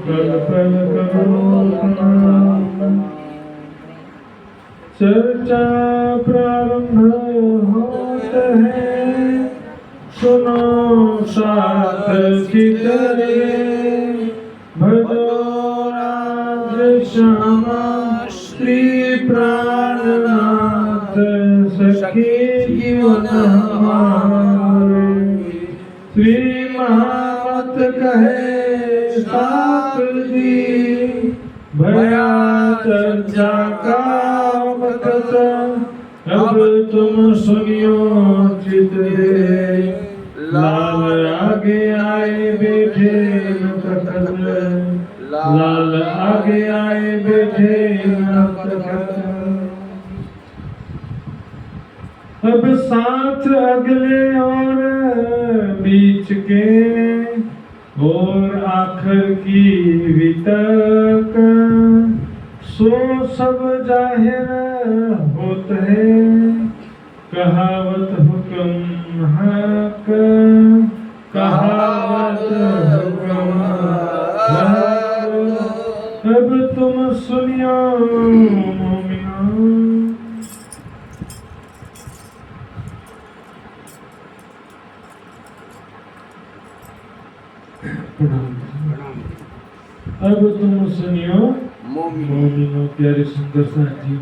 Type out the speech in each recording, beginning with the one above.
पल पल करो प्रणाम। चर्चा प्रारंभ होत है, सुनो साथ चितरे। भजो राज श्यामा श्री प्राणनाथ, सखी जीवन हमारे। श्री महामत कहे साथ दी, भया चर्चा का वक्त। अब तुम सुनियो चित दे, लाल आगे आए बैठे न तखत। लाल आगे आए बैठे न तखत। अब साथ अगले और बीच के और आखिर की वितक, सो सब जाहिर होत है। कहावत हुक्म हक, कहावत हुक्म हक। अब तुम सुनियो मोमिनो। अब तुम सुनियो मोमिनो। प्यारे सुंदर साथ जी,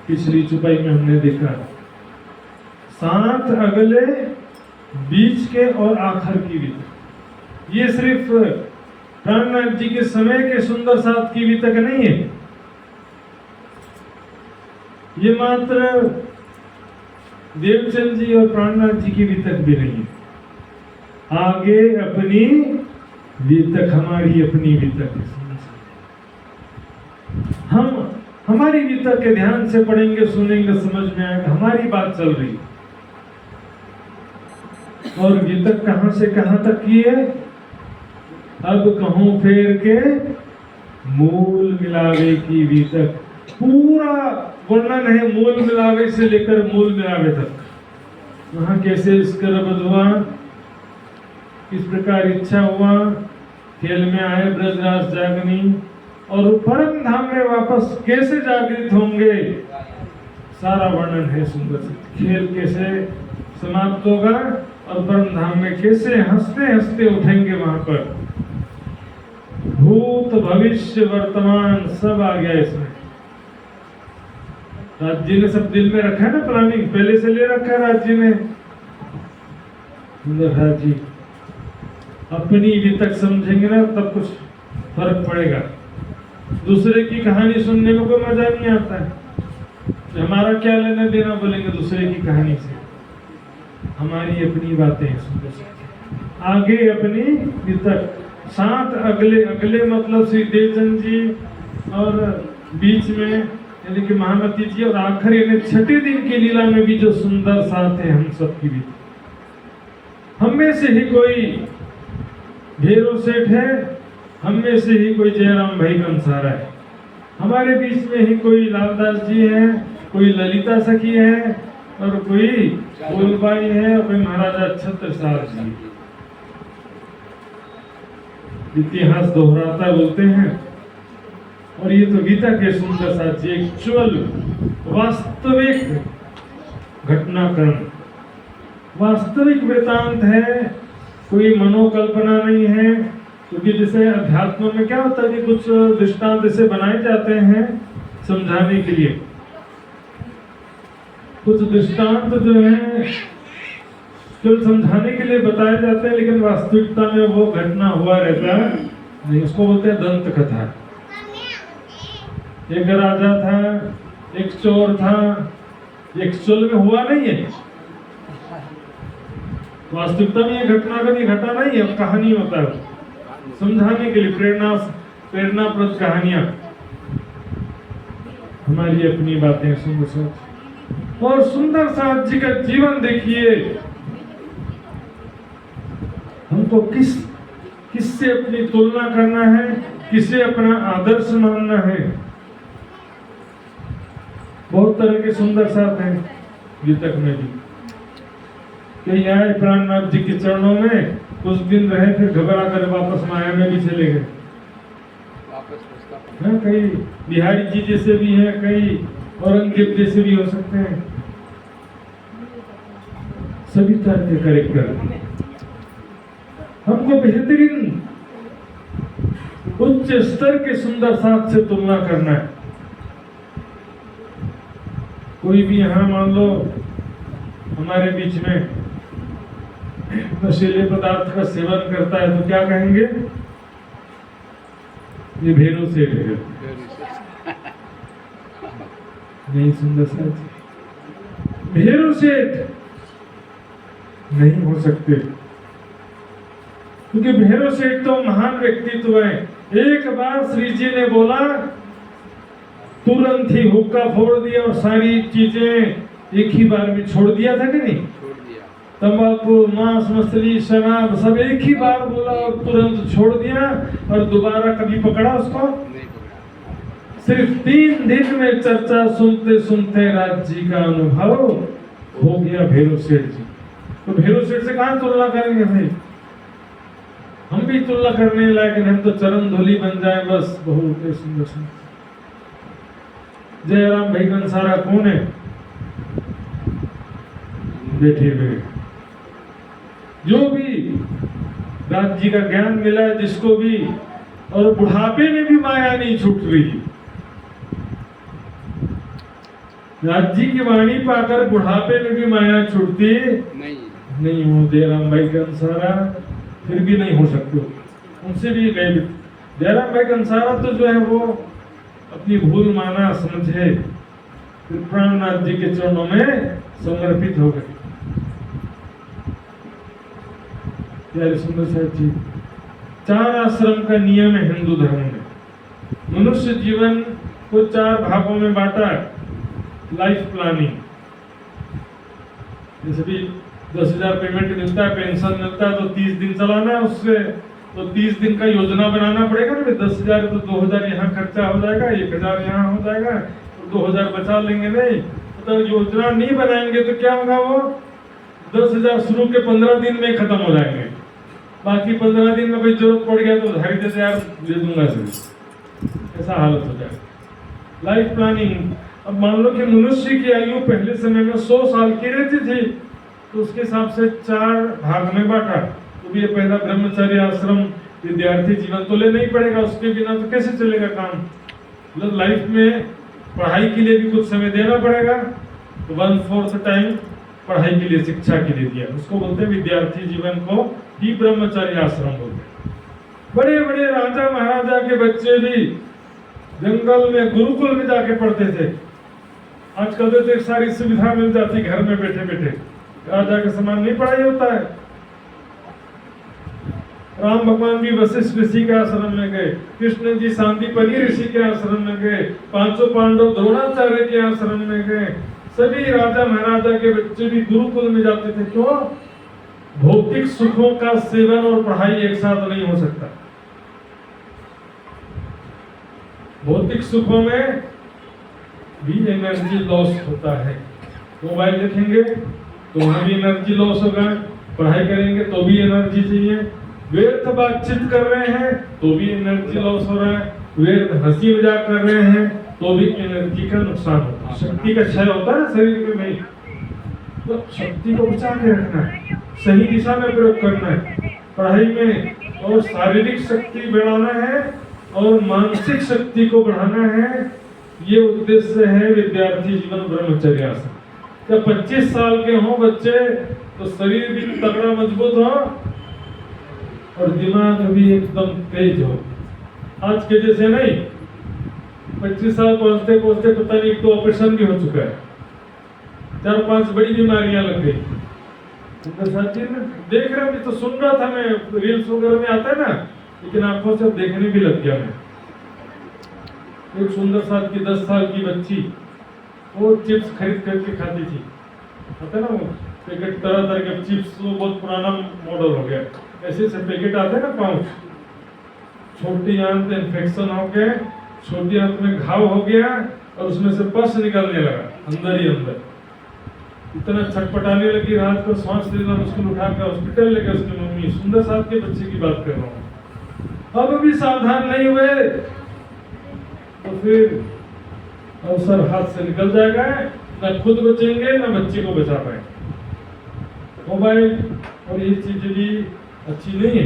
पिछली चुपाई में हमने देखा साथ अगले बीच के और आखिर की वितक। ये सिर्फ प्राणनाथ जी के समय के सुंदर साथ की वितक नहीं है, ये मात्र देवचंद जी और प्राणनाथ जी की वितक भी नहीं है। आगे अपनी वितक, हमारी अपनी वितक। हम हमारी वितक के ध्यान से पढ़ेंगे, सुनेंगे, समझ में आएगा हमारी बात चल रही। और वितक कहां से कहां तक की है? अब कहूं फेर के मूल मिलावे की वितक। पूरा वर्णन है मूल मिलावे से लेकर मूल मिलावे तक। वहां कैसे इसका रबद हुआ, किस प्रकार इच्छा हुआ, खेल में आए ब्रजराज जागनी, और परम धाम में वापस कैसे जागृत होंगे, सारा वर्णन है सुंदर से। खेल कैसे समाप्त होगा और परम धाम में कैसे हंसते हंसते उठेंगे। वहां पर भूत भविष्य वर्तमान सब आ गया इसमें। राज जी ने सब दिल में रखा है ना, प्लानिंग पहले से ले रखा है राज जी ने। सुंदर राज जी अपनी वितक समझेंगे ना तब कुछ फर्क पड़ेगा। दूसरे की कहानी सुनने में कोई मजा नहीं आता है। हमारा क्या लेना देना बोलेंगे दूसरे की कहानी से, हमारी अपनी बातें सुंदर। आगे अपनी वितक, साथ अगले। अगले मतलब श्री देवचंद जी, और बीच में यानी कि महामती जी, और आखिर यानी छठे दिन की लीला में भी जो सुंदर साथ है हम सब की भी। हम में से ही कोई भैरव सेठ है, हम में से ही कोई जयराम भाई कंसारा है, हमारे बीच में ही कोई लालदास जी है, कोई ललिता सखी है, और कोई फूलबाई है, और कोई महाराजा छत्रसाल जी। इतिहास दोहराता बोलते हैं। और ये तो गीता के सुंदर साथ जी, एक्चुअल वास्तविक घटनाक्रम, वास्तविक वृतांत है, कोई मनोकल्पना नहीं है। क्योंकि जैसे अध्यात्म में क्या होता है कि कुछ दृष्टांत ऐसे बनाए जाते हैं समझाने के लिए, कुछ दृष्टांत जो है केवल समझाने के लिए बताए जाते हैं, लेकिन वास्तविकता में वो घटना हुआ रहता है नहीं। उसको बोलते हैं दंत कथा। एक राजा था, एक चोर था, एक्चुअल में हुआ नहीं है, वास्तविकता में ये घटना कभी घटा नहीं है, कहानी होता है समझाने के लिए, प्रेरणाप्रद कहानियां। हमारी अपनी बातें सुंदर साथ। और सुंदर साथ जी का जीवन देखिए, हमको किससे अपनी तुलना करना है, किसे अपना आदर्श मानना है। बहुत तरह के सुंदर साथ हैं गीतक में भी। कहीं आए प्राणनाथ जी के चरणों में, कुछ दिन रहे, फिर घबरा कर वापस माया में भी चले गए। हाँ, कई बिहारी जी जैसे भी हैं, कई औरंगजेब जैसे भी हो सकते हैं, सभी तरह के कैरेक्टर। हमको बेहतरीन उच्च स्तर के सुंदर साथ से तुलना करना है। कोई भी यहाँ मान लो हमारे बीच में नशीले पदार्थ का सेवन करता है तो क्या कहेंगे? ये भेड़ों से है। नहीं सुंदर साथ, भेड़ों से नहीं हो सकते, क्योंकि भैरव सेठ तो महान व्यक्तित्व है। एक बार श्री जी ने बोला, तुरंत ही हुक्का फोड़ दिया और सारी चीजें एक ही बार में छोड़ दिया था कि नहीं? छोड़ दिया। तंबाकू, मांस, मछली, शराब सब एक ही बार बोला और तुरंत छोड़ दिया, और दोबारा कभी पकड़ा उसको नहीं पकड़ा। सिर्फ 3 दिन में चर्चा सुनते सुनते राज जी का अनुभव हो गया भैरव सेठ जी। तो भैरव सेठ से कहां तुलना करेंगे भाई? हम भी तुलना करने लायक, हम तो चरण धूलि बन जाए बस। बहुत सुंदर सुंदर। जयराम भाई कंसारा कौन है? बैठे हुए जो भी राज जी का ज्ञान मिला है जिसको भी, और बुढ़ापे में भी माया नहीं छूट रही। राज जी की वाणी पाकर बुढ़ापे में भी माया छूटती नहीं हो। जयराम भाई कंसारा फिर भी नहीं हो सकते, उनसे भी गए। जयराम भाई कंसारा तो जो है वो अपनी भूल माना समझे, फिर प्राणनाथ जी के चरणों में समर्पित हो गए। प्यारे सुंदर साहब जी, 4 आश्रम का नियम है हिंदू धर्म में। मनुष्य जीवन को 4 भागों में बांटा है। लाइफ प्लानिंग, जैसे भी 10,000 पेमेंट मिलता है, पेंशन मिलता है, तो 30 दिन चलाना है उससे, तो 30 दिन का योजना बनाना पड़ेगा ना। 10,000 तो 2,000 यहाँ खर्चा हो जाएगा, 1,000 यहाँ हो जाएगा, तो 2,000 बचा लेंगे। नहीं तो योजना नहीं बनाएंगे तो क्या होगा? वो 10,000 शुरू के 15 दिन में खत्म हो जाएंगे। बाकी 15 दिन में कोई जरूरत पड़ गया तो उधारी दे यार दे दूंगा सिर्फ, ऐसा हालत हो जाएगा। लाइफ प्लानिंग, अब मान लो कि मनुष्य की आयु पहले समय में 100 साल की रहती थी, तो उसके हिसाब से 4 भाग में बांटा। तो ये पहला ब्रह्मचर्य आश्रम, विद्यार्थी जीवन तो लेना ही पड़ेगा, उसके बिना तो कैसे चलेगा काम। मतलब लाइफ में पढ़ाई के लिए भी कुछ समय देना पड़ेगा, तो 1/4 टाइम पढ़ाई के लिए, शिक्षा के लिए दिया, उसको बोलते हैं विद्यार्थी जीवन को ही ब्रह्मचर्य आश्रम बोलते हैं। बड़े बड़े राजा महाराजा के बच्चे भी जंगल में गुरुकुल में जाके पढ़ते थे। आजकल तो एक सारी सुविधा मिल जाती घर में बैठे बैठे, राजा के समान नहीं पढ़ाई होता है। राम भगवान भी वशिष्ठ ऋषि के आश्रम में गए, कृष्ण जी सांदीपनि ऋषि के आश्रम में गए, 5 पांडव द्रोणाचार्य के आश्रम में गए। सभी राजा महाराजा के बच्चे भी गुरुकुल में जाते थे। क्यों? भौतिक सुखों का सेवन और पढ़ाई एक साथ नहीं हो सकता। भौतिक सुखों में भी एनर्जी लॉस होता है। मोबाइल देखेंगे तो वहां भी एनर्जी लॉस होगा, पढ़ाई करेंगे तो भी एनर्जी चाहिए, व्यर्थ बातचीत कर रहे हैं तो भी एनर्जी लॉस हो रहा है, व्यर्थ हंसी मजाक कर रहे हैं तो भी एनर्जी का नुकसान होता है, शक्ति का क्षय होता है शरीर में। तो शक्ति को बचा के रखना है, सही दिशा में प्रयोग करना है पढ़ाई में, और शारीरिक शक्ति बढ़ाना है और मानसिक शक्ति को बढ़ाना है। ये उद्देश्य है विद्यार्थी जीवन ब्रह्मचर्य आश्रम। जब 25 साल के हों बच्चे तो शरीर भी तगड़ा मजबूत हो और दिमाग भी एकदम तेज हो। आज के जैसे नहीं, 25 साल पहुंचते पहुंचते पता नहीं तो ऑपरेशन भी हो चुका है, 4-5 बड़ी बीमारियां लग गई। देख रहे हैं तो सुन रहा था मैं, रील्स वगैरह में आता है ना, लेकिन आंखों से देखने भी लग गया मैं। एक सुंदर साथ की 10 साल की बच्ची, वो चिप्स खरीद करके खाती थी, होता है ना वो पैकेट, तरह तरह के चिप्स, वो बहुत पुराना मॉडल हो गया, ऐसे से पैकेट आते हैं ना पाउच। छोटी आंत इन्फेक्शन हो गया, छोटी आंत में घाव हो गया और उसमें से पस निकलने लगा अंदर ही अंदर। इतना छटपटाने लगी, रात को सांस लेना मुश्किल, उठा कर हॉस्पिटल ले गए उसकी मम्मी। सुंदर साथ के बच्चे की बात कर रहा हूँ। अब भी सावधान नहीं हुए तो फिर अवसर हाथ से निकल जाएगा, न खुद बचेंगे न बच्चे को बचा पाएंगे। मोबाइल और ये चीजें भी अच्छी नहीं है।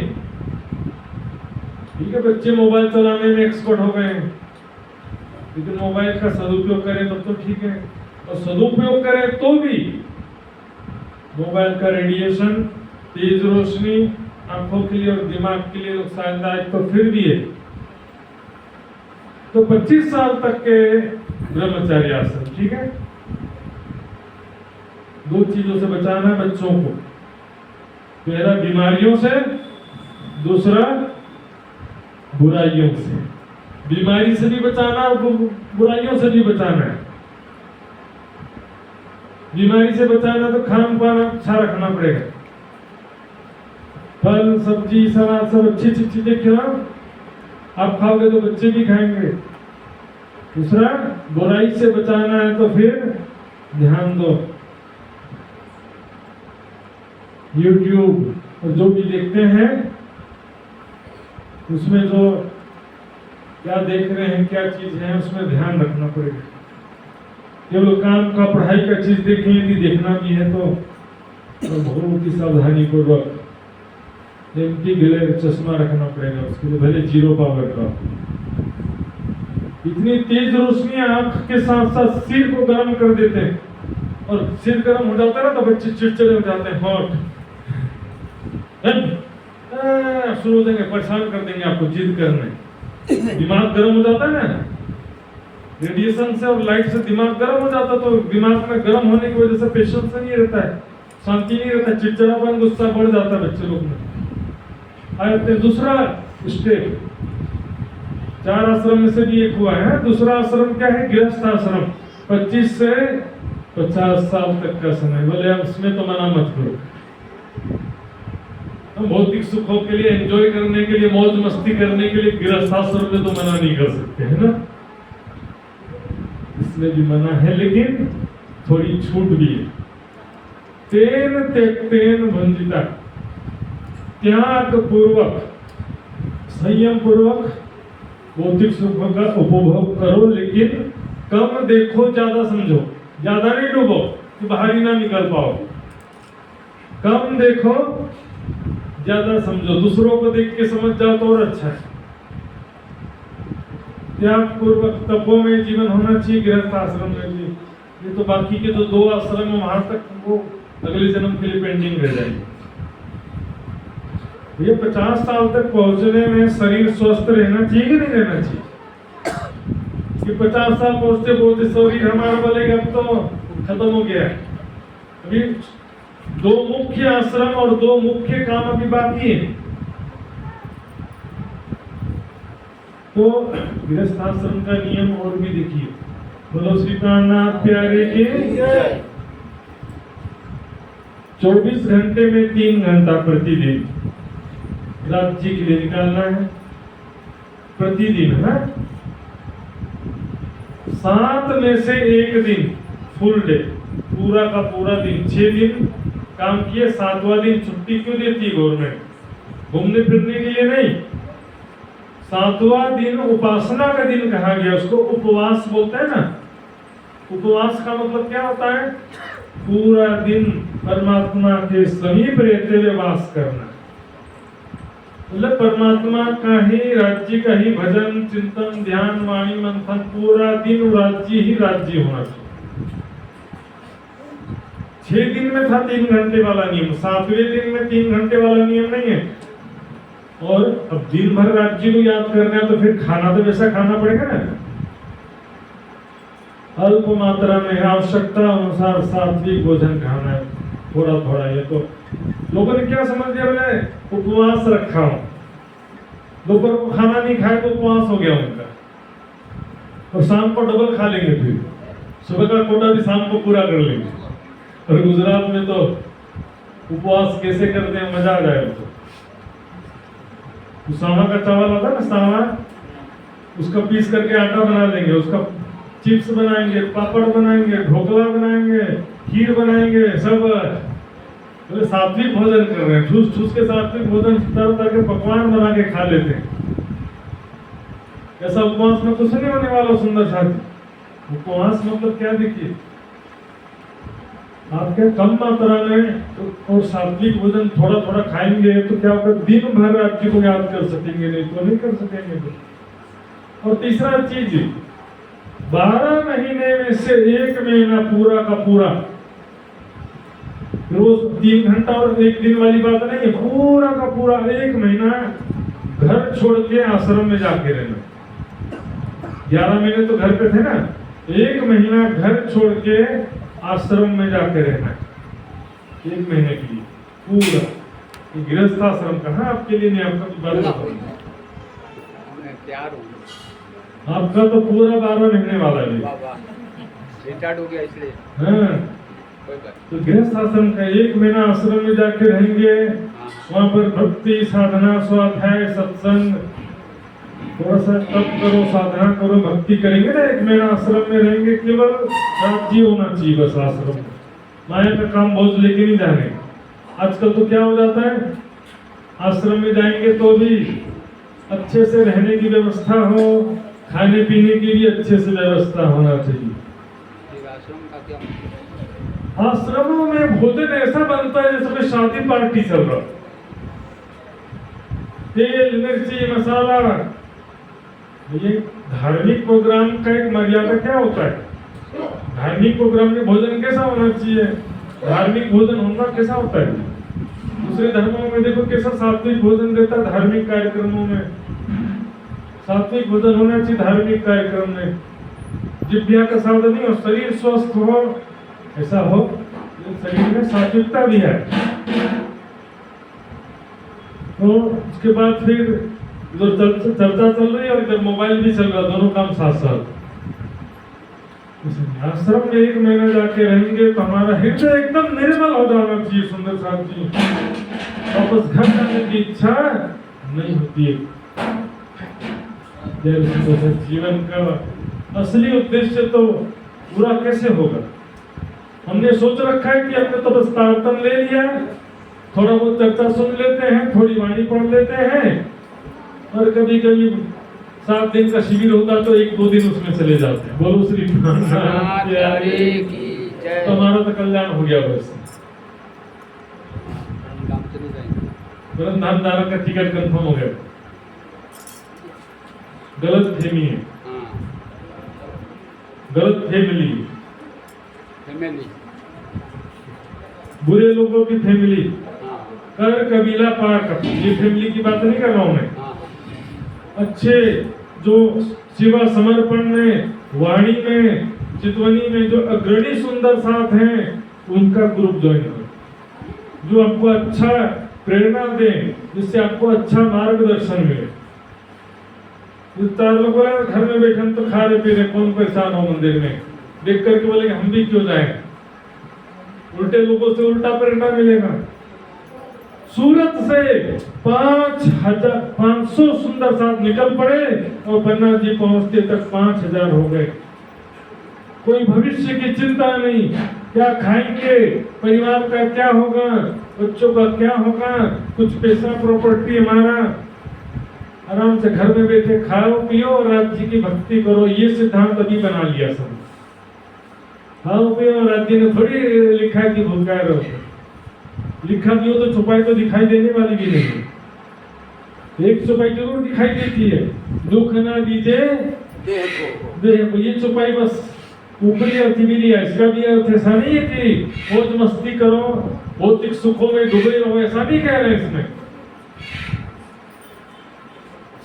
ठीक है, बच्चे मोबाइल चलाने में एक्सपर्ट हो गए हैं, लेकिन मोबाइल का सदुपयोग करें तब तो ठीक है, और सदुपयोग करें तो भी मोबाइल का रेडिएशन, तेज रोशनी आंखों के लिए और दिमाग के लिए नुकसानदायक तो फिर भी है। तो 25 साल तक के ब्रह्मचारी आश्रम, ठीक है। 2 चीजों से बचाना है बच्चों को, पहला बीमारियों से, दूसरा बुराइयों से। बीमारी से भी बचाना और बुराइयों से भी बचाना है। बीमारी से बचाना तो खान पान अच्छा रखना पड़ेगा, फल सब्जी सलाद सब अच्छी अच्छी चीजें खिलाओ, आप खाओगे तो बच्चे भी खाएंगे। दूसरा, बुराई से बचाना है तो फिर ध्यान दो, YouTube और जो भी देखते हैं उसमें जो क्या देख रहे हैं, क्या चीज है, उसमें ध्यान रखना पड़ेगा। केवल काम का पढ़ाई का चीज देखें, यदि देखना भी है तो बहुत ही सावधानी पूर्वक एंटी ग्लेयर चश्मा रखना पड़ेगा उसके लिए, भले 0 पावर का। इतनी तेज रोशनी आंख के साथ साथ सिर को गर्म कर देते हैं, और सिर गर्म हो जाता है ना तो बच्चे चिड़चिड़े हो जाते हैं, हॉट शुरू हो देंगे, परेशान कर देंगे आपको जिद करने। दिमाग गर्म हो जाता है ना रेडिएशन से और लाइट से, दिमाग गर्म हो जाता, तो दिमाग में गर्म होने की वजह से पेशेंस नहीं रहता है, शांति नहीं रहता, चिड़चिड़ापन गुस्सा बढ़ जाता है बच्चे लोग में। आते दूसरा स्टेप, 4 आश्रम में से भी एक हुआ है। दूसरा आश्रम क्या है? गृहस्थ आश्रम, 25 से 50 साल तक का समय। बोले अब इसमें तो मना मत करो, हम भौतिक सुखों के लिए, एंजॉय करने के लिए, मौज मस्ती करने के लिए गृहस्थ आश्रम में तो मना नहीं कर सकते, है ना। इसमें भी मना है, लेकिन थोड़ी छूट भी है। तेन त्यक्तेन भंजिता, त्याग पूर्वक, संयम पूर्वक भौतिक सुखों का उपभोग करो, लेकिन कम देखो, ज्यादा समझो। ज्यादा नहीं डूबो कि बाहर ही ना निकल पाओ। कम देखो, ज्यादा समझो, दूसरों को देख के समझ जाओ तो और अच्छा है। त्याग पूर्वक तपों में जीवन होना चाहिए, गृहस्थ आश्रम में भी। ये तो बाकी के जो 2 आश्रम है वहां तक वो अगले जन्म के लिए पेंडिंग रह जाएगी। ये 50 साल तक पहुंचने में शरीर स्वस्थ रहना चाहिए कि नहीं रहना चाहिए? कि 50 साल पहुंचते पहुंचते शरीर हमारा बोलेगा अब तो खत्म हो गया है। अभी 2 मुख्य आश्रम और 2 मुख्य काम अभी बाकी है। तो गृहस्थ आश्रम का नियम और भी देखिए, बोलो श्री प्राणनाथ प्यारे के। 24 घंटे में 3 घंटा प्रतिदिन राज्य के लिए निकालना है, प्रतिदिन है। 7 में से 1 दिन फुल डे, पूरा का पूरा दिन। 6 दिन काम किए, 7वां दिन छुट्टी क्यों देती है गवर्नमेंट? घूमने फिरने के लिए नहीं। 7वां दिन उपासना का दिन कहा गया, उसको उपवास बोलते हैं ना। उपवास का मतलब क्या होता है? पूरा दिन परमात्मा के समीप रहते हुए वास करना, मतलब परमात्मा का ही, राज्य का ही भजन चिंतन ध्यान वाणी मंथन, पूरा दिन राज्य ही राज्य होना चाहिए। 6 दिन में था 3 घंटे वाला नियम, 7वें दिन में 3 घंटे वाला नियम नहीं है। और अब दिन भर राज्य को याद करना है तो फिर खाना तो वैसा खाना पड़ेगा ना, अल्प मात्रा में, आवश्यकता अनुसार सात्विक भोजन खाना है, थोड़ा थोड़ा। ये तो लोगों ने क्या समझ लिया, बोले उपवास रखा हूं, दोपहर को खाना नहीं खाए तो उपवास हो गया उनका, और शाम को डबल खा लेंगे, फिर सुबह का कोटा भी शाम को पूरा कर लेंगे। और गुजरात में तो उपवास कैसे करते हैं, मजा आ जाए। तो सावा का चावल आता है ना, सावा, उसका पीस करके आटा बना देंगे, उसका चिप्स बनाएंगे, पापड़ बनाएंगे, ढोकला बनाएंगे, खीर बनाएंगे, सब बोले सात्विक भोजन कर रहे हैं। ठूस ठूस के सात्विक भोजन तरह तरह के पकवान बना के खा लेते हैं। ऐसा उपवास में कुछ नहीं होने वाला सुंदर साथी। उपवास मतलब क्या देखिए, आप क्या कम मात्रा में और सात्विक भोजन थोड़ा थोड़ा खाएंगे तो क्या होगा, दिन भर राज्य को याद कर सकेंगे, नहीं तो नहीं कर सकेंगे। और तीसरा चीज, 12 महीने में से 1 महीना पूरा का पूरा, रोज 3 घंटा और 1 दिन वाली बात नहीं है, पूरा का पूरा 1 महीना घर छोड़ के आश्रम में जाके रहना। 11 महीने तो घर पे थे ना, 1 महीना घर छोड़ के आश्रम में जाके रहना, 1 महीने के लिए पूरा। गृहस्थ आश्रम कहाँ आपके लिए नहीं, आपका तो 12 आपका तो पूरा 12 महीने वाला है, रिटायर्ड हो गया इसलिए। हाँ, तो गृहस्थ आश्रम का 1 महीना आश्रम में जाके रहेंगे। वहाँ पर भक्ति, साधना, स्वाध्याय, सत्संग, थोड़ा सा तप करो, साधना करो, भक्ति करेंगे ना। 1 महीना आश्रम में रहेंगे, केवल राज्य होना चाहिए बस आश्रम में, माया का काम बोझ लेके नहीं जाने। आजकल तो क्या हो जाता है, आश्रम में जाएंगे तो भी अच्छे से रहने की व्यवस्था हो, खाने पीने की भी अच्छे से व्यवस्था होना चाहिए। आश्रमों में भोजन ऐसा बनता है जैसे कोई शादी पार्टी चल रहा, तेल, मिर्ची, मसाला। ये धार्मिक प्रोग्राम का एक मर्यादा क्या होता है, धार्मिक प्रोग्राम में भोजन कैसा होना चाहिए, धार्मिक भोजन होना कैसा होता है। दूसरे धर्मों में देखो कैसा सात्विक भोजन देता है, धार्मिक कार्यक्रमों में सात्विक भोजन होना चाहिए। धार्मिक कार्यक्रम में जिभ्या का साधन नहीं हो, शरीर स्वस्थ हो, ऐसा हो, शरीर में सात्विकता भी है। तो उसके बाद फिर इधर चर्चा चल रही है और इधर मोबाइल भी चल रहा, दोनों काम साथ साथ। आश्रम में 1 महीना जाके रहेंगे तो हमारा हृदय एकदम निर्मल हो जाना चाहिए। सुंदर साथ जी, वापस घर जाने की इच्छा नहीं होती है। जीवन का असली उद्देश्य तो पूरा कैसे होगा। हमने सोच रखा है कि हमने तो बस तारतम ले लिया, थोड़ा बहुत चर्चा सुन लेते हैं, थोड़ी वाणी पढ़ लेते हैं, और कभी कभी 7 दिन का शिविर होता तो 1-2 दिन उसमें चले जाते हैं। बोलो श्री तो हमारा तो कल्याण हो गया बस। धाम धारक का टिकट कंफर्म हो गया। गलत फहमी है, गलत फैमिली, बुरे लोगों की फैमिली, कर कबीला पार कर, ये फैमिली की बात नहीं कर रहा हूं मैं। अच्छे जो सेवा समर्पण में, वाणी में, चितवनी में जो अग्रणी सुंदर साथ हैं, उनका ग्रुप ज्वाइन करो, जो आपको अच्छा प्रेरणा दे, जिससे आपको अच्छा मार्गदर्शन मिले। 4 लोग बोले घर में बैठे हम तो खा रहे पी रहे, कौन परेशान हो मंदिर में, देख करके बोले हम भी क्यों जाएं। उल्टे लोगों से उल्टा प्रेरणा मिलेगा। सूरत से 500 सुंदर साथ निकल पड़े और पन्ना जी पहुंचते तक 5000 हो गए। कोई भविष्य की चिंता नहीं, क्या खाएंगे, परिवार का क्या होगा, बच्चों का क्या होगा, कुछ पैसा प्रॉपर्टी हमारा, आराम से घर में बैठे खाओ पियो और राज्य की भक्ति करो। ये सिद्धांत अभी बना लिया सब। खाओ पियो और राज्य ने थोड़ी लिखा है कि भूखा रहो, लिखा भी हो तो छुपाई तो दिखाई देने वाली भी नहीं। एक छुपाई जरूर दिखाई देती है, दुख ना दीजिए देह को। ये छुपाई बस ऊपरी अर्थ भी लिया, इसका भी अर्थ ऐसा नहीं है कि मौज मस्ती करो, भौतिक सुखों में डूबे रहो, ऐसा नहीं कह रहे इसमें।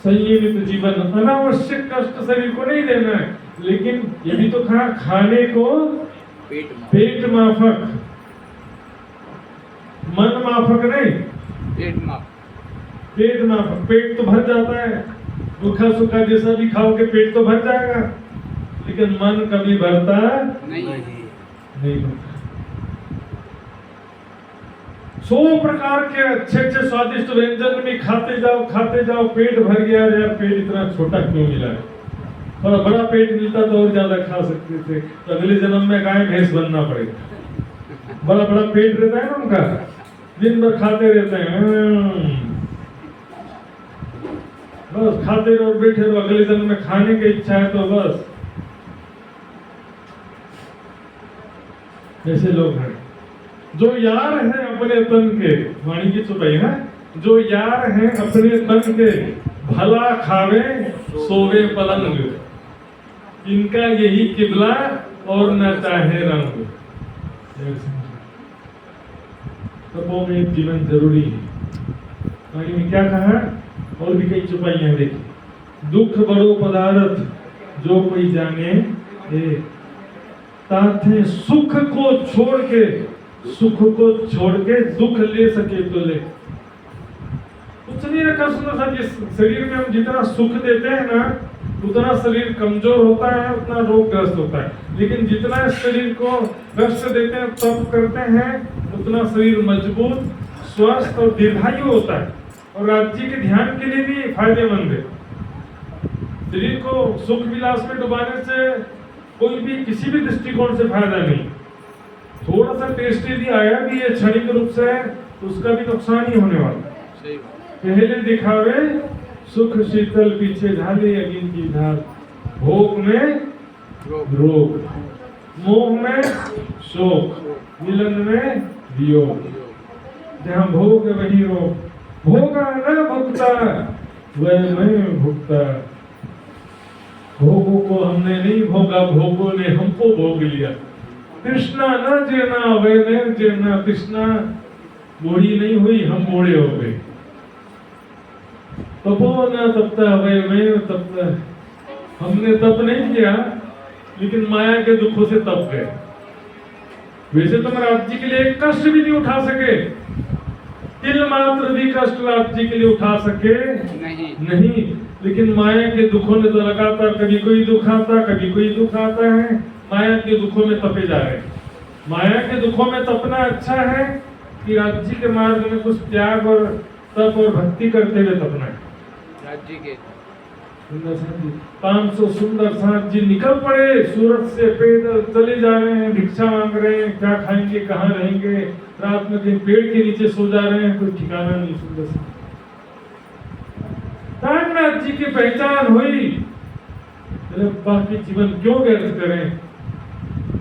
संयमित जीवन, अनावश्यक कष्ट शरीर को नहीं देना है, लेकिन ये भी तो कहा खाने को पेट माफक, मन माफक नहीं, पेट माफक। पेट तो भर जाता है, दुखा सुखा जैसा भी खाओगे पेट तो भर जाएगा, लेकिन मन कभी भरता नहीं भरता। 100 प्रकार के अच्छे अच्छे स्वादिष्ट व्यंजन भी खाते जाओ, पेट भर गया। यार पेट इतना छोटा क्यों मिला है, थोड़ा बड़ा पेट मिलता तो और ज्यादा खा सकते थे, तो अगले जन्म में गाय भैंस बनना पड़ेगा। बड़ा बड़ा पेट रहता है ना उनका, दिन भर खाते रहते हैं। बस खाते रहो बैठे रहो, अगले जन्म में खाने की इच्छा है तो बस। ऐसे लोग हैं जो यार हैं अपने तन के, वाणी की चुपाई है, जो यार हैं अपने तन के, भला खावे सोवे पलंग, इनका यही किबला और न चाहे रंग। तपों में जीवन जरूरी है। वाणी में क्या कहा, और भी कई चुपाइयां देखी। दुख बड़ो पदार्थ जो कोई जाने ताथे सुख को छोड़ के, सुख को छोड़ के दुख ले सके तो ले। कुछ नहीं रखा सुंदर सा, जिस शरीर में हम जितना सुख देते हैं ना, उतना शरीर कमजोर होता है, उतना रोगग्रस्त होता है। लेकिन जितना शरीर को कष्ट देते हैं, तप करते हैं, उतना शरीर मजबूत, स्वस्थ और दीर्घायु होता है, और राज्य के ध्यान के लिए भी फायदेमंद है। शरीर को सुख विलास में डुबाने से कोई भी किसी भी दृष्टिकोण से फायदा नहीं। थोड़ा सा टेस्ट यदि आया भी ये क्षणिक रूप से है, तो उसका भी नुकसान ही होने वाला। पहले दिखावे सुख शीतल, पीछे ढाले अगिन की ढाल, भोग में रोग, मोह में शोक, मिलन में वियोग। जहाँ भोग वही रोग, भोगा न भुगता वह मैं भुगता। भोगों को हमने नहीं भोगा, भोगों ने हमको भोग लिया। कृष्णा न जेना वह न जेना, कृष्णा बूढ़ी नहीं हुई, हम बूढ़े हो गए। तपो न तपता वह मैं तपता, हमने तप नहीं किया, लेकिन माया के दुखों से तप गए। वैसे तुम राज्य के लिए एक कष्ट भी नहीं उठा सके, तिल मात्र भी कष्ट राज्य के लिए उठा सके नहीं। लेकिन माया के दुखों ने तो लगातार, कभी कोई दुख आता, कभी कोई दुख आता है, माया के दुखों में तपे जा रहे। माया के दुखों में तपना अच्छा है कि राज्य के मार्ग में कुछ त्याग और तप और भक्ति करते हुए तपना है। राज्य के 500 सुंदर साथ जी निकल पड़े, सूरत से पैदल चले जा रहे हैं, भिक्षा मांग रहे हैं, क्या खाएंगे, कहाँ रहेंगे, रात में कहीं पेड़ के नीचे सो जा रहे हैं, कोई ठिकाना नहीं। सुंदर सा नाथ जी की पहचान हुई, बाकी जीवन क्यों व्यर्थ करें।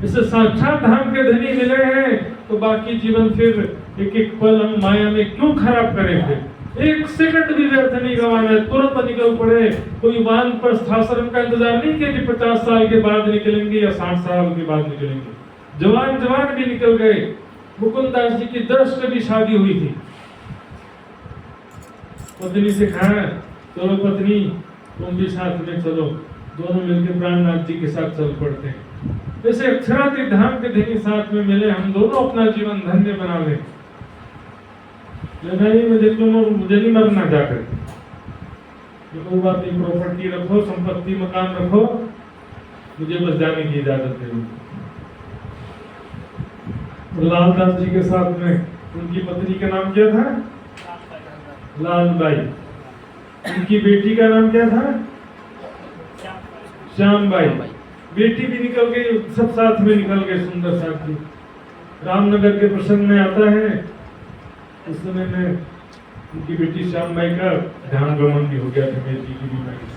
इसे साक्षात धाम के धनी मिले हैं, तो बाकी जीवन फिर एक एक पल हम माया में क्यों खराब करें। फिर एक सेकंड भी व्यर्थ नहीं गवाना है, तुरंत निकल पड़े। कोई वानप्रस्थ आश्रम का इंतजार नहीं किया कि 50 साल के बाद निकलेंगे या 60 साल के बाद निकलेंगे। जवान भी निकल गए। मुकुंदास जी की 10 की शादी हुई थी। पत्नी से कहा, चलो पत्नी तुम भी साथ में चलो, दोनों मिलकर प्राणनाथ जी के साथ चल पड़ते हैं। जैसे अक्षरातीत धाम के धनी साथ में मिले, हम दोनों अपना जीवन धन्य बना ले। मुझे नहीं मरना जाकर, कोई बात नहीं, प्रॉपर्टी रखो, संपत्ति मकान रखो, मुझे बस जाने की इजाजत दे। लालदास जी के साथ में उनकी पत्नी का नाम क्या था? लालबाई। उनकी बेटी का नाम क्या था? श्यामबाई। बेटी भी निकल गई, सब साथ में निकल गए। सुंदर साथी रामनगर के प्रसंग में आता है, उस समय में उनकी बेटी श्यामबाई का ध्यान गमन भी हो गया था, बेटी की बीमारी।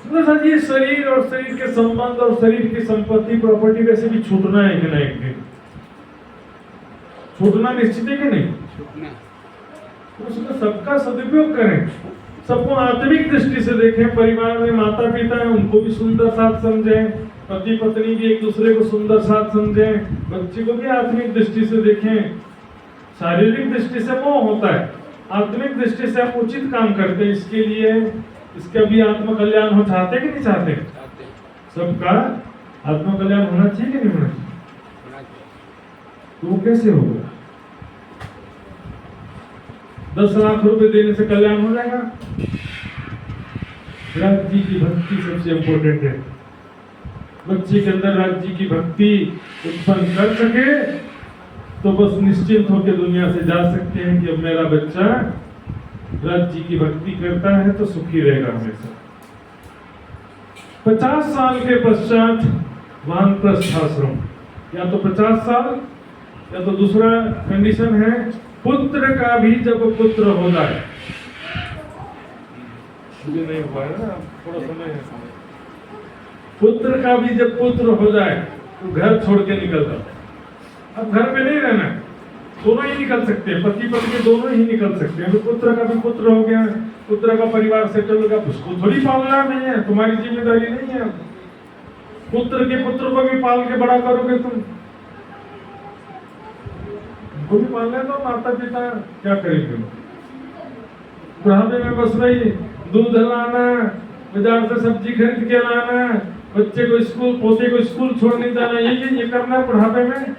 सुंदर साथी, ये शरीर और शरीर के संबंध और शरीर की संपत्ति प्रॉपर्टी वैसे भी छूटना है कि नहीं, एक दिन छूटना निश्चित है कि नहीं? तो उसका सबका सदुपयोग करें, सबको आत्मिक दृष्टि से देखें। परिवार में माता पिता है, उनको भी सुंदर साथ समझें, पति पत्नी भी एक दूसरे को सुंदर साथ समझें, बच्चे को भी आत्मिक दृष्टि से देखें। शारीरिक दृष्टि से मोह होता है, आत्मिक दृष्टि से हम उचित काम करते हैं। इसके लिए इसका भी आत्म कल्याण हो, चाहते कि नहीं चाहते? सबका आत्म कल्याण होना चाहिए कि नहीं होना चाहिए? तो कैसे होगा? 10 लाख रुपए देने से कल्याण हो जाएगा? राज्य की भक्ति सबसे इंपॉर्टेंट है। बच्चे के अंदर राज्य की भक्ति उत्पन्न कर सके तो बस निश्चिंत होकर दुनिया से जा सकते हैं कि अब मेरा बच्चा राज्य की भक्ति करता है तो सुखी रहेगा हमेशा। 50 साल के पश्चात वानप्रस्थ आश्रम, या तो 50 साल, या तो दूसरा कंडीशन है पुत्र का भी जब पुत्र हो जाए, भी नहीं हुआ है ना, थोड़ा समय है। पुत्र का भी जब पुत्र हो जाए तो घर छोड़ के निकल जाता है। अब घर में नहीं रहना, दोनों ही निकल सकते हैं, पति पत्नी दोनों ही निकल सकते हैं। तो पुत्र का भी पुत्र हो गया, पुत्र का परिवार सेटल होगा, उसको थोड़ी पालना नहीं है, तुम्हारी जिम्मेदारी नहीं है। पुत्र के पुत्र को भी पाल के बड़ा करोगे तुम, उनको भी पालना है। तो माता पिता क्या करेंगे? बुढ़ापे में बस वही दूध लाना, बाजार से सब्जी खरीद के लाना, बच्चे को स्कूल, पोते को स्कूल छोड़ने जाना, ये करना है बुढ़ापे में।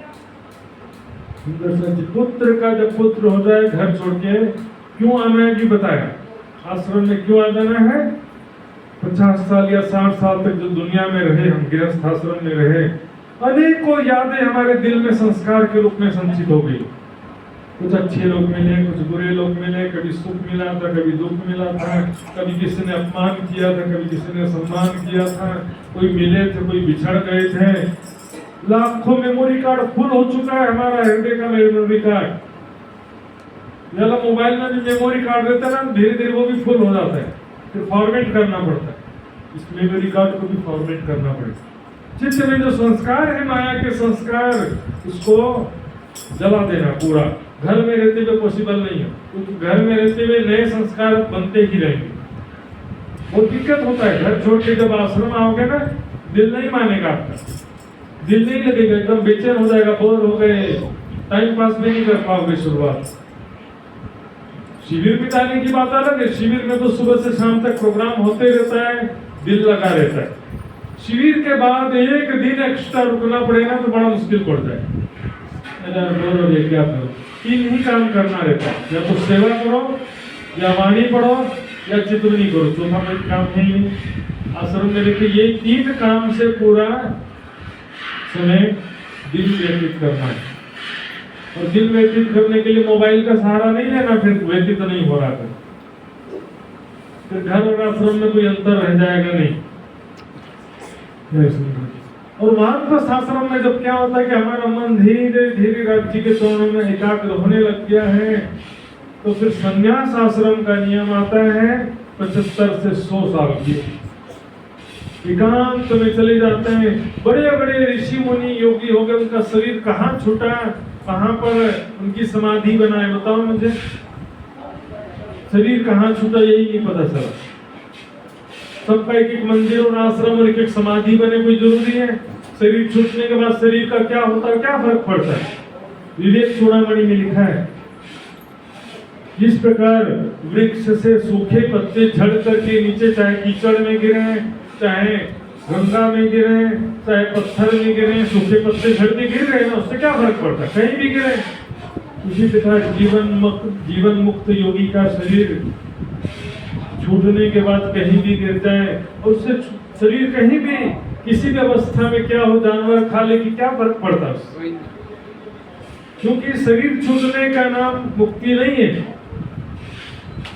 पुत्र का जब पुत्र हो जाए घर छोड़ के क्यों आना है, कि बताया आश्रम में क्यों आ जाना है। 50 साल या 60 साल तक जो दुनिया में रहे, हम गृहस्थ आश्रम में रहे, अनेकों यादें हमारे दिल में संस्कार के रूप में संचित हो गई। कुछ अच्छे लोग मिले, कुछ बुरे लोग मिले, कभी सुख मिला था, कभी दुख मिला था, कभी किसी ने अपमान किया था, कभी किसी ने सम्मान किया था, कोई मिले थे, कोई बिछड़ गए थे। लाखों मेमोरी कार्ड फुल हो चुका है हमारा हृदय का मेमोरी कार्ड। जरा मोबाइल में भी मेमोरी कार्ड रहता है ना, धीरे धीरे वो भी फुल हो जाता है, फिर फॉर्मेट करना पड़ता है। इस मेमोरी कार्ड को भी फॉर्मेट करना पड़ेगा। चित्त में जो संस्कार है, माया के संस्कार, उसको जला देना पूरा। घर में रहते हुए पॉसिबल नहीं है, क्योंकि घर में रहते हुए नए संस्कार बनते ही रहेंगे। बहुत दिक्कत होता है। घर छोड़ के जब आश्रम आओगे ना, दिल नहीं मानेगा आपका, दिल नहीं लगेगा, एकदम बेचैन हो जाएगा, बोर हो गए, टाइम पास नहीं कर पाओगे शुरुआत। शिविर बिताने की बात अलग है। शिविर में तो सुबह से शाम तक प्रोग्राम होते रहता है, दिल लगा रहता है। शिविर के बाद एक दिन एक्स्ट्रा रुकना पड़ेगा तो बड़ा मुश्किल पड़ जाए। क्या करो, 3 ही काम करना रहता है, या तो सेवा करो, या वाणी पढ़ो, या चित्रनी करो, चौथा कोई काम है ही नहीं। आश्रम में देखिए ये 3 काम से पूरा समय दिन व्यतीत करना है। और दिन व्यतीत करने के लिए मोबाइल का सहारा नहीं लेना, फिर व्यतीत नहीं हो रहा है, फिर घर और आश्रम में कोई अंतर रह जाएगा नहीं। और वानप्रस्थ आश्रम में जब क्या होता है कि हमारा मन धीरे धीरे राज्य के चरणों में एकाग्र होने लग गया है, तो फिर संन्यास आश्रम का नियम आता है 75 से 100 साल की। एकांत में चले जाते हैं। बड़े बड़े ऋषि मुनि योगी हो गए, उनका शरीर कहाँ छूटा, कहाँ पर उनकी समाधि बनाए, बताओ मुझे। शरीर कहाँ छूटा यही नहीं पता चला। सबका एक मंदिर और आश्रम और एक समाधि बने कोई जरूरी है? शरीर छूटने के बाद शरीर का क्या होता है, क्या फर्क पड़ता है? विवेक चूड़ामणि में लिखा है, जिस प्रकार वृक्ष से सूखे पत्ते झड़ करके नीचे, चाहे कीचड़ में गिरे, चाहे गंगा में गिरे, चाहे पत्थर में गिरे, सूखे पत्ते झड़ के गिर रहे ना, उससे क्या फर्क पड़ता है? कहीं भी गिरे। उसी प्रकार जीवन मुक्त योगी का शरीर छूटने के बाद कहीं भी गिर जाए, और उससे शरीर कहीं भी किसी भी अवस्था में क्या हो, जानवर खा ले, कि क्या फर्क पड़ता है? क्योंकि शरीर छूटने का नाम मुक्ति नहीं है।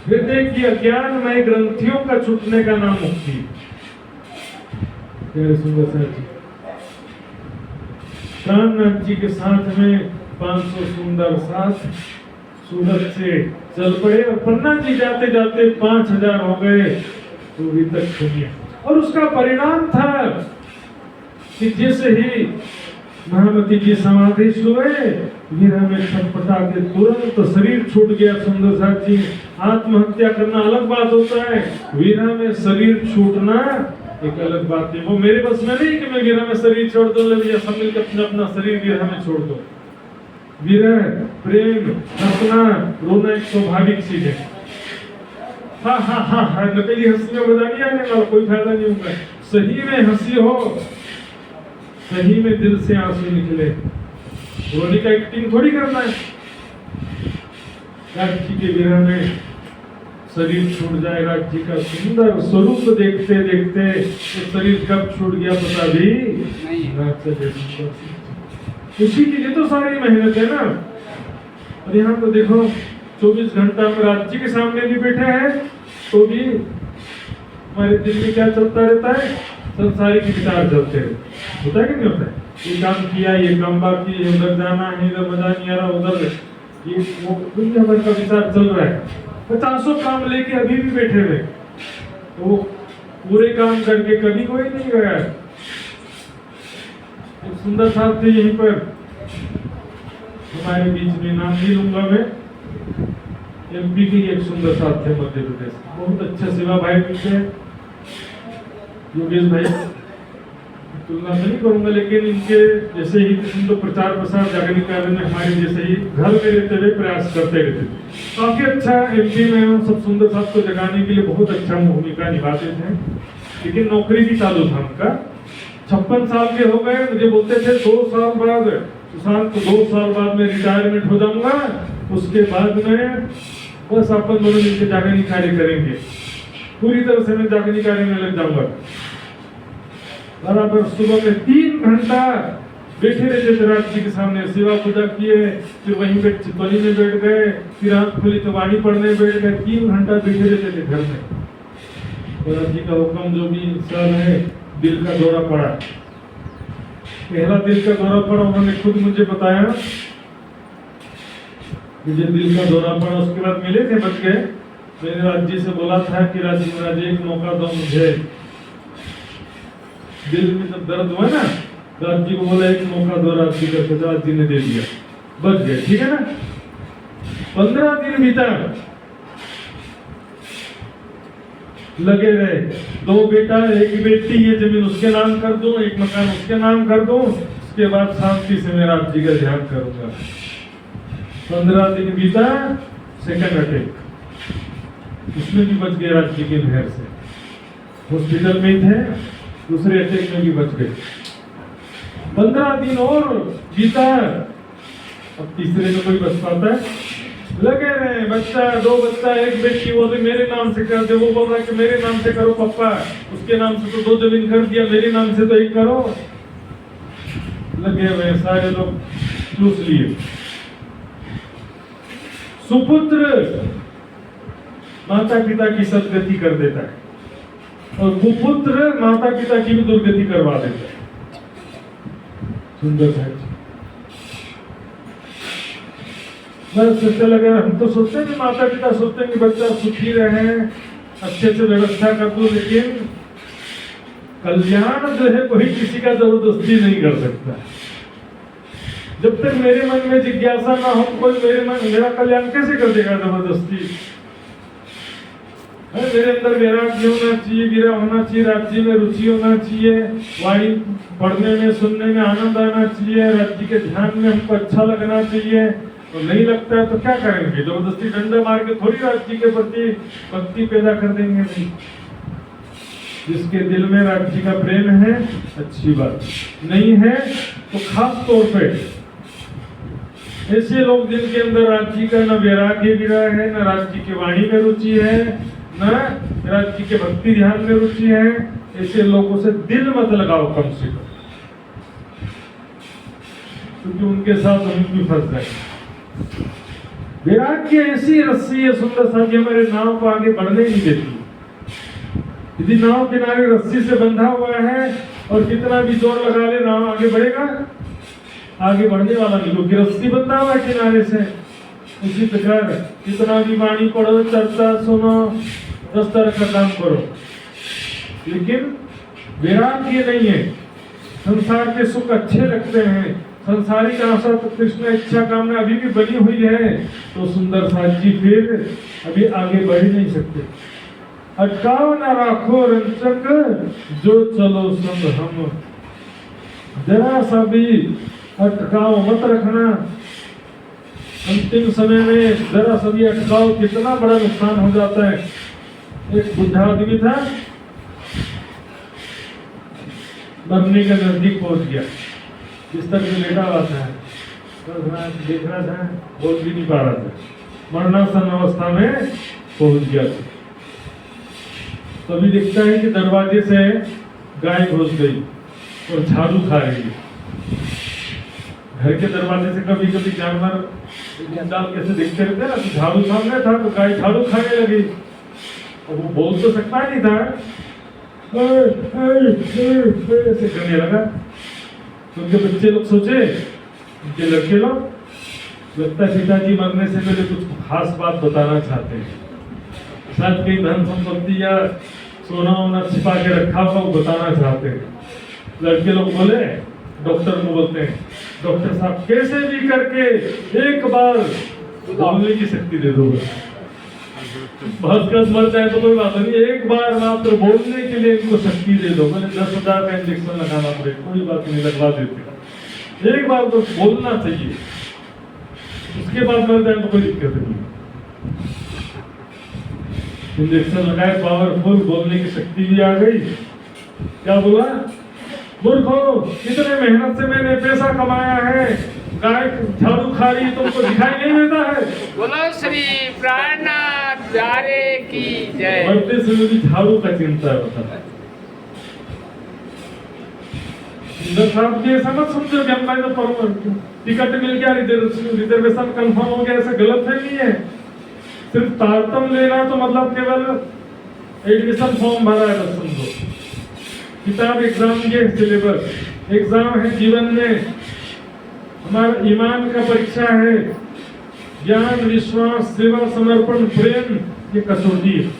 हृदय की अज्ञानमय ग्रंथियों का छूटने का नाम मुक्ति है। कान्हा जी के साथ में 500 सुंदर साथ सूरत से चल पड़े, और पन्ना जी जाते जाते 5000 हो गए, तो अभी तक सुनिए। और उसका परिणाम था कि जैसे ही महामती जी समाधि हुए, वीरा में छटपटा के तुरंत तो शरीर छूट गया। सुंदर साथ जी, आत्महत्या करना अलग बात होता है, वीरा में शरीर छूटना एक अलग बात है। वो मेरे बस में नहीं कि मैं वीरा में शरीर छोड़ दूं, या सब मिलकर अपना अपना शरीर वीरा में छोड़ दो। विरह, प्रेम, हंसना, रोना एक स्वाभाविक चीज है। हाँ हाँ हाँ हाँ, नकली हंसी में मजा नहीं आने वाला, कोई फायदा नहीं होगा। सही में हंसी हो, सही में दिल से आंसू निकले, रोने का एक्टिंग थोड़ी करना है। राज्य के विरह में शरीर छूट जाए, राज्य का सुंदर स्वरूप देखते देखते शरीर कब छूट गया पता भी नहीं। उसी के लिए तो सारी मेहनत है ना। और यहाँ तो देखो 24 घंटा में राज्य के सामने भी बैठे हैं, तो भी हमारे दिल में क्या चलता रहता है? संसारिक विचार चलते रहते। होता है कि नहीं होता है? ये काम किया, ये काम बाकी, उधर जाना है, इधर मजा नहीं आ रहा, उधर ये वो दुनिया भर का विचार चल रहा है। 50 काम लेके अभी भी बैठे हुए। वो पूरे काम करके कभी कोई नहीं गया। एक सुंदर साहब थे यहीं पर हमारे बीच में, नाम नहीं लूंगा मैं, एमपी के एक सुंदर साहब थे मध्य प्रदेश, बहुत अच्छा सेवा भाई मिलते हैं। योगेश भाई तुलना तो नहीं करूंगा, लेकिन इनके जैसे ही किसी तो प्रचार प्रसार जागरण कार्य में हमारे जैसे ही घर में रहते हुए प्रयास करते रहते थे। काफी अच्छा एमपी में हम सब सुंदर साहब को जगाने के लिए बहुत अच्छा भूमिका निभाते थे, लेकिन नौकरी भी चालू था उनका। 56 साल के हो गए, मुझे बोलते थे 2 साल बाद सुशांत को 2 साल बाद में रिटायरमेंट हो जाऊंगा, उसके बाद में बस अपन दोनों मिलकर जागरण कार्य करेंगे, पूरी तरह से मैं जागरण कार्य में लग जाऊंगा। बराबर सुबह में 3 घंटा बैठे रहते थे राज जी के सामने, सेवा पूजा किए, फिर वहीं पे चितौली में बैठ गए, फिर आंख खुली तो वाणी पढ़ने बैठ गए, 3 घंटा बैठे रहते थे घर में। राज जी का हुक्म जो भी सब है, दिल का दौरा पड़ा। पहला दिल का दौरा पड़ा, उन्होंने खुद मुझे बताया, मुझे दिल का दौरा पड़ा। उसके बाद मिले थे, बच गए। मैंने राज जी से बोला था कि राज जी महाराज एक मौका दो मुझे, दिल में जब दर्द हुआ ना, राज जी को बोला एक मौका दो राज जी का, राज जी ने दे दिया, बच गए, ठीक है ना। 15 दिन बीता, लगे रहे, 2 बेटा 1 बेटी, ये जमीन उसके नाम कर दूं, एक मकान उसके नाम कर दूं, उसके बाद शांति से मैं राज जी का ध्यान करूंगा। 15 दिन बीता, सेकंड अटैक, उसमें भी बच गए राज जी की मेहर से। हॉस्पिटल में ही थे, दूसरे अटैक में भी बच गए। 15 दिन और बीता, अब तीसरे में कोई बच पाता है? लगे रहे, बच्चा 2 बच्चा 1 बेटी, वो भी मेरे नाम से कर दे, वो बोल रहा है कि मेरे नाम से करो पप्पा, उसके नाम से तो 2 जमीन कर दिया, मेरे नाम से तो 1 करो। लगे हुए सारे लोग चूस लिए। सुपुत्र माता पिता की सदगति कर देता है, और कुपुत्र माता पिता की भी दुर्गति करवा देता है। सुंदर साहब बस सोचने लगे, हम तो सोचते हैं कि माता पिता सोचते हैं कि बच्चा सुखी रहे, अच्छे से व्यवस्था कर दो, लेकिन कल्याण जो है कोई किसी का जबरदस्ती नहीं कर सकता। जब तक मेरे मन में जिज्ञासा ना हो, कोई मेरा कल्याण कैसे कर देगा जबरदस्ती? मेरे अंदर वैराग्य होना चाहिए, गिरा होना चाहिए, राज्य में रुचि होना चाहिए, वाणी पढ़ने में सुनने में आनंद आना चाहिए, राज्य के ध्यान में हमको अच्छा लगना चाहिए। तो नहीं लगता है तो क्या करेंगे? जबरदस्ती डंडा मार के थोड़ी राज्य के प्रति भक्ति पैदा कर देंगे। नहीं, जिसके दिल में राज्य का प्रेम है अच्छी बात, नहीं है तो खास तौर पे ऐसे लोग जिनके अंदर राज्य का न वैराग्य गिरा है, न राज्य की वाणी में रुचि है, न राज्य के भक्ति ध्यान में रुचि है, ऐसे लोगों से दिल मत लगाओ कम से कम, क्योंकि उनके साथ हम भी फंस जाएंगे। वैराग्य ऐसी रस्सी है सुंदर साथी, हमारे नाव को आगे बढ़ने नहीं देती। यदि नाव किनारे रस्सी से बंधा हुआ है और कितना भी जोर लगा ले, नाव आगे बढ़ेगा? आगे बढ़ने वाला नहीं, क्योंकि रस्सी बंधा हुआ है किनारे से। उसी प्रकार कितना भी वाणी पढ़ो, चर्चा सुनो, 10 तरह का काम करो, लेकिन वैराग्य नहीं है। संसार के सुख अच्छे लगते हैं, संसारिक आशा तो कृष्ण इच्छा कामना अभी भी बनी हुई है, तो सुंदर साथ जी फिर अभी आगे बढ़ नहीं सकते। अटकाओ न राखो रंचक, जो चलो संग हम, जरा सा भी अटकाओ मत रखना। अंतिम समय में जरा सा भी अटकाओ, कितना बड़ा नुकसान हो जाता है। एक बुढ़ा आदमी था, मरने के नजदीक पहुंच गया, बिस्तर में लेटा हुआ था, देख रहा था, बोल भी नहीं पा रहा था, मरणासन अवस्था में पहुंच गया था। तभी दिखता है कि दरवाजे से गाय घुस गई और झाड़ू खा रही है। घर के दरवाजे से कभी कभी जानवर डाल कैसे देखते रहते हैं ना, तो झाड़ू सामने था तो गाय झाड़ू खाने लगी, और वो बोल तो सकता नहीं था, ऐसे करने लगा। तो उनके बच्चे लोग सोचे, उनके लड़के लोग, लगता है पिताजी मरने से पहले कुछ खास बात बताना चाहते हैं, शायद कहीं धन संपत्ति या सोना वोना छिपा के रखा हुआ वो बताना चाहते हैं। लड़के लोग बोले, डॉक्टर को बोलते हैं, डॉक्टर साहब कैसे भी करके एक बार बोलने की शक्ति दे दो। बहुत कम मर जाए तो कोई बात नहीं, एक बार मात्र बोलने के लिए इनको शक्ति दे दो। मैंने 10,000 का इंजेक्शन लगाना पड़े, कोई बात नहीं, लगवा देते। एक बार तो बोलना चाहिए, उसके बाद मर जाए तो कोई दिक्कत नहीं। इंजेक्शन लगाए, पावरफुल, बोलने की शक्ति भी आ गई। क्या बोला? मूर्खो, कितने मेहनत से मैंने पैसा कमाया है, गाय झाड़ू खा रही तुमको दिखाई नहीं देता है? बोलो श्री प्राणनाथ प्यारे की जय। बढ़ते से भी झाड़ू का चिंता है, बता। साहब जी ऐसा मत समझो कि हमारे तो टिकट मिल गया, रिजर्वेशन कंफर्म हो गया, ऐसा गलत है नहीं है। सिर्फ तारतम लेना तो मतलब केवल एडमिशन फॉर्म भरा है, बस समझो। किताब एग्जाम ये सिलेबस एग्जाम है, जीवन में हमारा ईमान का परीक्षा है। ज्ञान, विश्वास, सेवा, समर्पण, प्रेम, ये कसौटी है।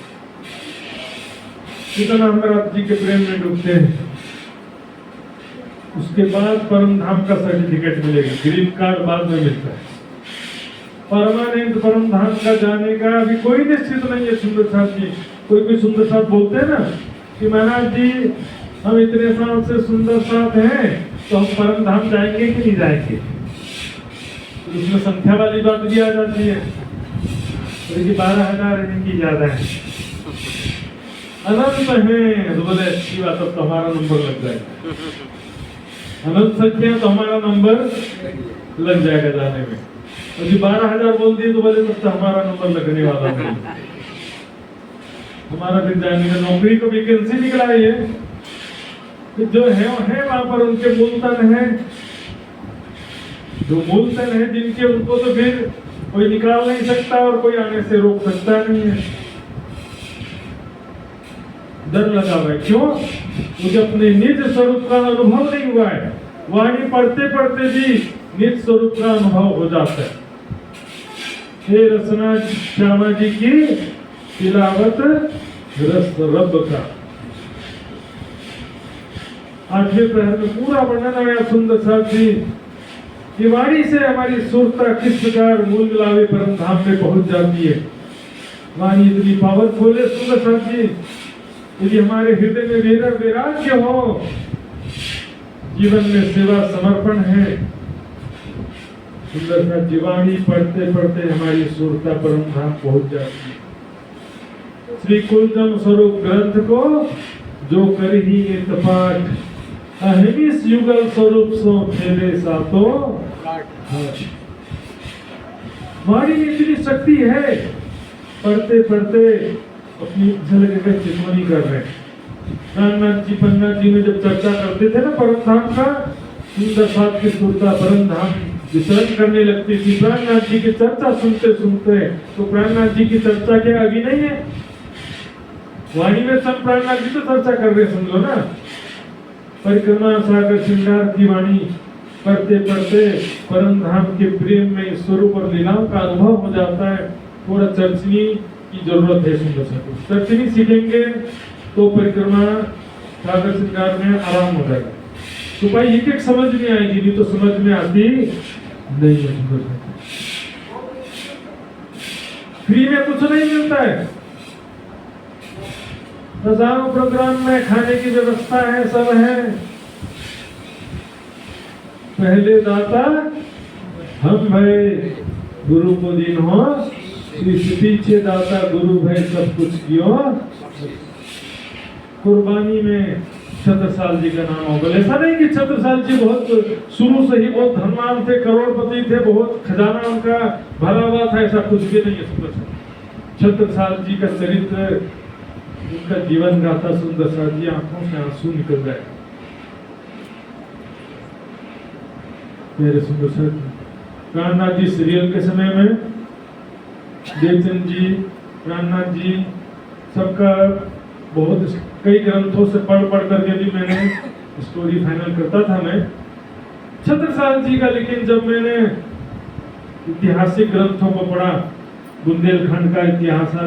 कितना हम रात जी के प्रेम में डूबते हैं, उसके बाद परम धाम का सर्टिफिकेट मिलेगा। ग्रीन कार्ड बाद में मिलता है। परमानेंट परम धाम का जाने का अभी कोई निश्चित नहीं है। सुंदर साथ जी, कोई सुंदर साथ बोलते हैं ना कि महाराज जी हम इतने साल से सुंदर साथ हैं, तो हम परम धाम जाएंगे कि नहीं जाएंगे? तो उसमें संख्या वाली बात भी आ जाती है। तो 12,000 इनकी ज्यादा है, अनंत है तो बोले अच्छी बात, अब तो हमारा नंबर लग जाएगा। अनंत संख्या तो हमारा नंबर लग जाएगा जाने में। और 12,000 बोल दिए तो बोले तो हमारा नंबर लगने वाला है, हमारा फिर जाने का। नौकरी को वैकेंसी निकला है, जो है वहां पर उनके मूलतन है, जो मूलतन है जिनके, उनको तो फिर कोई निकाल नहीं सकता और कोई आने से रोक सकता नहीं है। डर लगा हुआ है, क्यों? मुझे अपने निज स्वरूप का अनुभव नहीं हुआ है। वाणी पढ़ते पढ़ते भी निज स्वरूप का अनुभव हो जाता है। हे रसना श्यामा जी की तिलावत रस रब का। 8वें प्रहर में पूरा वर्णन आया सुंदर साथ जी की वाणी से हमारी सुरता किस प्रकार मूल मिलावे परम धाम में पहुंच जाती है। वाणी इतनी पावरफुल है सुंदर साथ जी, यदि हमारे हृदय में मेरा वैराग्य हो, जीवन में सेवा समर्पण है, सुंदर सा जीवाणी पढ़ते पढ़ते हमारी सुरता परम धाम पहुंच जाती है। श्री कुलजम स्वरूप ग्रंथ को जो करही एक पाठ, अहिमिस युगल स्वरूप सो खेले सातो। वाणी में इतनी शक्ति है, पढ़ते पढ़ते अपनी झलक का चिंतन कर रहे हैं। प्राणनाथ जी पन्नाथ जी में जब चर्चा करते थे ना परम धाम का, सुंदर साथ की सुरता परम धाम विचरण करने लगती थी। प्राणनाथ जी की चर्चा सुनते सुनते, तो प्राणनाथ जी की चर्चा क्या अभी नहीं है? वाणी में सब प्राणनाथ जी तो चर्चा कर रहे, समझो ना। परिक्रमा सागर श्रृंगार की वाणी पढ़ते पढ़ते परम धाम के प्रेम में स्वरूप और लीलाओं का अनुभव हो जाता है। थोड़ा चर्चनी की जरूरत है। सुंदर सा चर्चनी सीखेंगे तो परिक्रमा सागर श्रृंगार में आराम हो जाएगा। तो भाई एक एक समझ में आएगी, नहीं तो समझ में आती नहीं है। फ्री में कुछ नहीं मिलता है, हजारों प्रोग्राम में खाने की व्यवस्था है, सब है। पहले दाता हम भय गुरु को दिन हो, पीछे दाता गुरु भय सब कुछ कियो। कुर्बानी में छत्रसाल जी का नाम होगा। ऐसा नहीं कि छत्रसाल जी बहुत शुरू से ही बहुत धनवान थे, करोड़पति थे, बहुत खजाना उनका भरा हुआ था, ऐसा कुछ भी नहीं है। छत्रसाल जी का चरित्र, उनका जीवन गाथा सुंदर सा जी आंखों से आंसू निकल जाए। मेरे सुंदर सा प्राणनाथ जी सीरियल के समय में देवचंद जी, प्राणनाथ जी सबका बहुत कई ग्रंथों से पढ़ करके भी मैंने स्टोरी फाइनल करता था मैं छत्रसाल जी का। लेकिन जब मैंने ऐतिहासिक ग्रंथों को पढ़ा, बुंदेलखंड का इतिहास